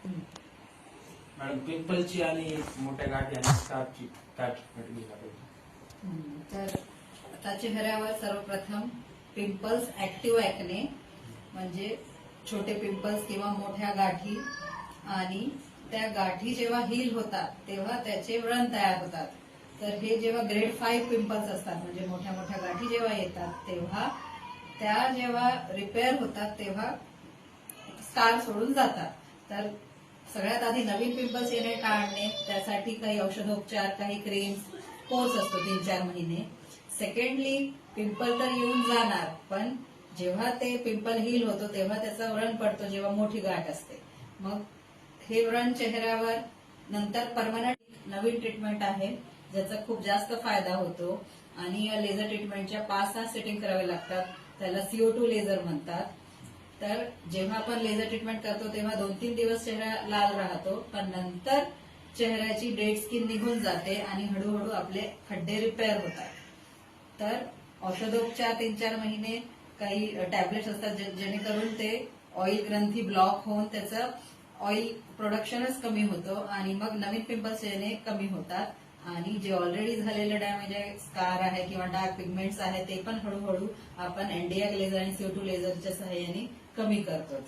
Madam पिंपलची आणि मोठ्या गाठी आणि स्कार्फची काय ट्रीटमेंट घ्यायला पाहिजे? तर आता चेहऱ्यावर सर्वप्रथम पिंपल्स ऍक्टिव्ह ऍक्ने म्हणजे छोटे पिंपल्स किंवा मोठ्या गाठी, आणि त्या गाठी जेव्हा हील होतात तेव्हा त्याचे व्रण तयार होतात. तर हे जेव्हा ग्रेड 5 पिंपल्स असतात म्हणजे मोठ्या मोठ्या गाठी जेव्हा येतात तेव्हा त्या जेव्हा रिपेअर होतात तेव्हा स्कार सोडून जातात. तर सगळ्यात आधी नवीन पिंपल्स येणे टाळणे, त्यासाठी काही औषधोपचार, काही क्रीम्स, कोर्स असतो 3-4 महिने. सेकंडली पिंपल तर येऊन जाणार, पण जेव्हा ते पिंपल हील होतो तेव्हा त्याचा व्रण पडतो जेव्हा मोठी गाठ असते. मग हे व्रण चेहऱ्यावर नंतर परमनंट नवीन ट्रीटमेंट आहे ज्याचा खूप जास्त फायदा होतो, आणि या लेझर ट्रीटमेंटच्या 5-6 सेटिंग करावे लागतात. त्याला CO2 लेझर म्हणतात. तर जेव्हा आपण लेझर ट्रीटमेंट करतो तेव्हा 2-3 दिवस चेहरा लाल राहतो, पण नंतर चेहऱ्याची डेड स्किन निघून जाते आणि हळूहळू आपले खड्डे रिपेअर होतात. तर औषधोपचार 3-4 महिने, काही टॅबलेट्स असतात जेणेकरून ते ऑइल ग्रंथी ब्लॉक होऊन त्याचं ऑइल प्रोडक्शनच कमी होतं आणि मग नवीन पिंपल्स येणे कमी होतात. आणि जे ऑलरेडी झालेलं डॅमेज आहे, स्कार आहे किंवा डार्क पिगमेंट्स आहे, ते पण हळूहळू आपण NDI लेझर आणि CO2 लेझरच्या सहाय्याने कमी करतो.